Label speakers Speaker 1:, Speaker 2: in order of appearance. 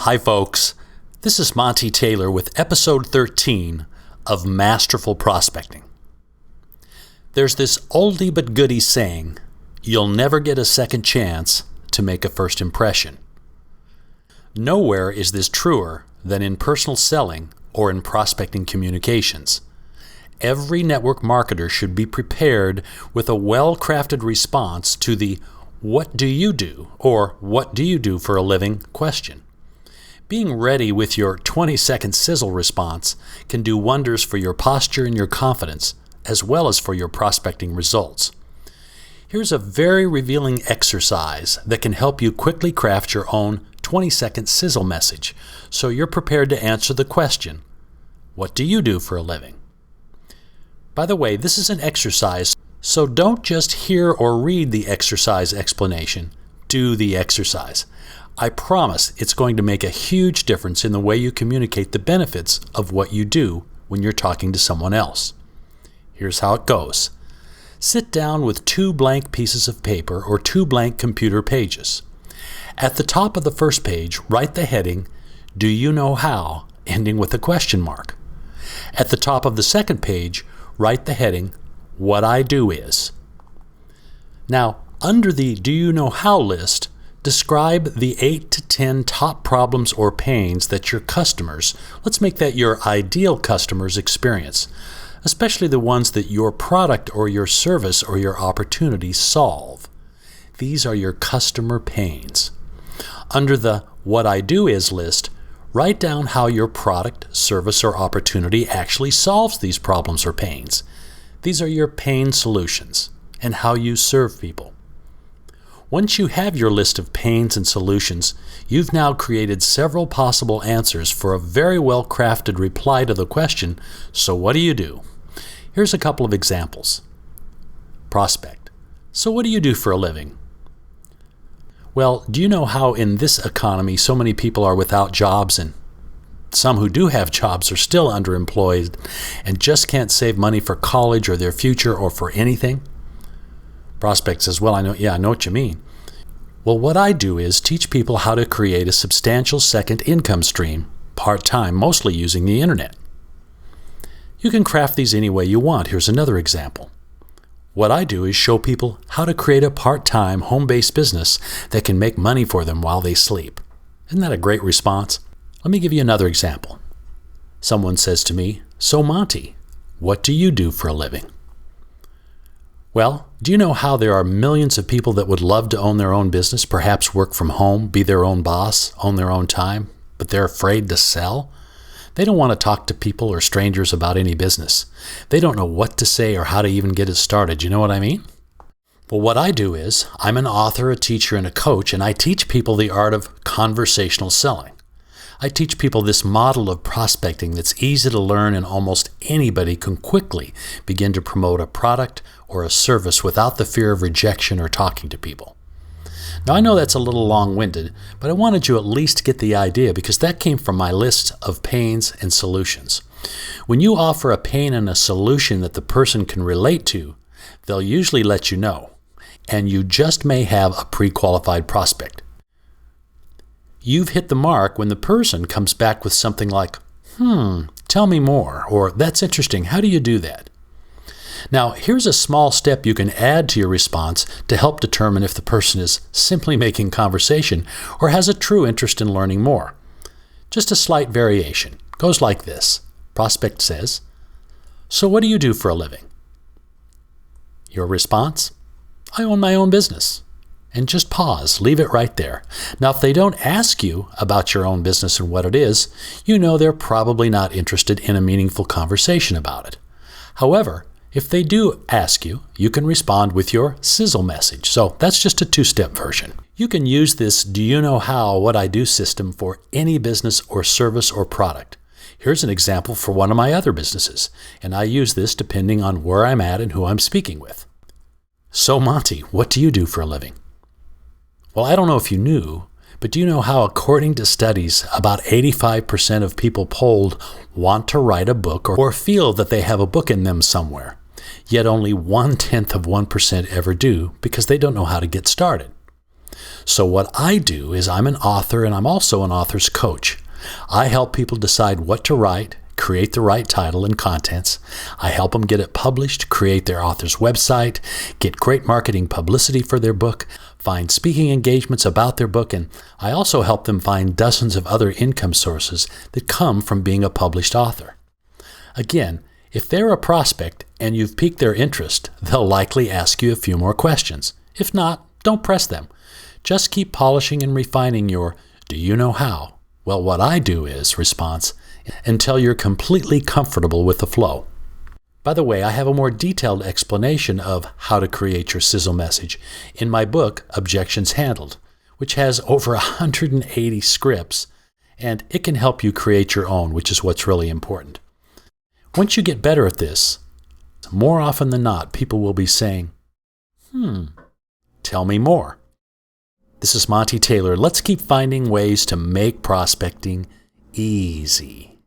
Speaker 1: Hi folks, this is Monte Taylor with episode 13 of Masterful Prospecting. There's this oldie but goodie saying, you'll never get a second chance to make a first impression. Nowhere is this truer than in personal selling or in prospecting communications. Every network marketer should be prepared with a well-crafted response to the "what do you do?" or "what do you do for a living?" question. Being ready with your 20-second sizzle response can do wonders for your posture and your confidence, as well as for your prospecting results. Here's a very revealing exercise that can help you quickly craft your own 20-second sizzle message, so you're prepared to answer the question, what do you do for a living? By the way, this is an exercise, so don't just hear or read the exercise explanation. Do the exercise. I promise it's going to make a huge difference in the way you communicate the benefits of what you do when you're talking to someone else. Here's how it goes. Sit down with 2 blank pieces of paper or 2 blank computer pages. At the top of the first page, write the heading, "Do you know how?" ending with a question mark. At the top of the second page, write the heading, "What I do is." Now, under the "Do you know how" list, describe the 8 to 10 top problems or pains that your customers, let's make that your ideal customers, experience, especially the ones that your product or your service or your opportunity solve. These are your customer pains. Under the "What I do is" list, write down how your product, service, or opportunity actually solves these problems or pains. These are your pain solutions and how you serve people. Once you have your list of pains and solutions, you've now created several possible answers for a very well-crafted reply to the question, so what do you do? Here's a couple of examples. Prospect. So what do you do for a living? Well, do you know how in this economy so many people are without jobs and some who do have jobs are still underemployed and just can't save money for college or their future or for anything? Prospect says, well, I know what you mean. Well, what I do is teach people how to create a substantial second income stream, part-time, mostly using the internet. You can craft these any way you want. Here's another example. What I do is show people how to create a part-time, home-based business that can make money for them while they sleep. Isn't that a great response? Let me give you another example. Someone says to me, so Monte, what do you do for a living? Well, do you know how there are millions of people that would love to own their own business, perhaps work from home, be their own boss, own their own time, but they're afraid to sell? They don't want to talk to people or strangers about any business. They don't know what to say or how to even get it started. You know what I mean? Well, what I do is, I'm an author, a teacher, and a coach, and I teach people the art of conversational selling. I teach people this model of prospecting that's easy to learn, and almost anybody can quickly begin to promote a product or a service without the fear of rejection or talking to people. Now, I know that's a little long-winded, but I wanted you at least to get the idea because that came from my list of pains and solutions. When you offer a pain and a solution that the person can relate to, they'll usually let you know, and you just may have a pre-qualified prospect. You've hit the mark when the person comes back with something like, tell me more, or that's interesting, how do you do that? Now, here's a small step you can add to your response to help determine if the person is simply making conversation or has a true interest in learning more. Just a slight variation. Goes like this. Prospect says, so what do you do for a living? Your response? I own my own business. And just pause. Leave it right there. Now, if they don't ask you about your own business and what it is, you know they're probably not interested in a meaningful conversation about it. However, if they do ask you, you can respond with your sizzle message. So that's just a 2-step version. You can use this "Do you know how, what I do" system for any business or service or product. Here's an example for one of my other businesses, and I use this depending on where I'm at and who I'm speaking with. So Monte, what do you do for a living? Well, I don't know if you knew, but do you know how, according to studies, about 85% of people polled want to write a book or feel that they have a book in them somewhere, yet only 0.1% ever do because they don't know how to get started? So what I do is I'm an author and I'm also an author's coach. I help people decide what to write, create the right title and contents. I help them get it published, create their author's website, get great marketing publicity for their book, find speaking engagements about their book, and I also help them find dozens of other income sources that come from being a published author. Again, if they're a prospect and you've piqued their interest, they'll likely ask you a few more questions. If not, don't press them. Just keep polishing and refining your "do you know how? Well, what I do is" response until you're completely comfortable with the flow. By the way, I have a more detailed explanation of how to create your sizzle message in my book, Objections Handled, which has over 180 scripts, and it can help you create your own, which is what's really important. Once you get better at this, more often than not, people will be saying, tell me more. This is Monte Taylor. Let's keep finding ways to make prospecting easy.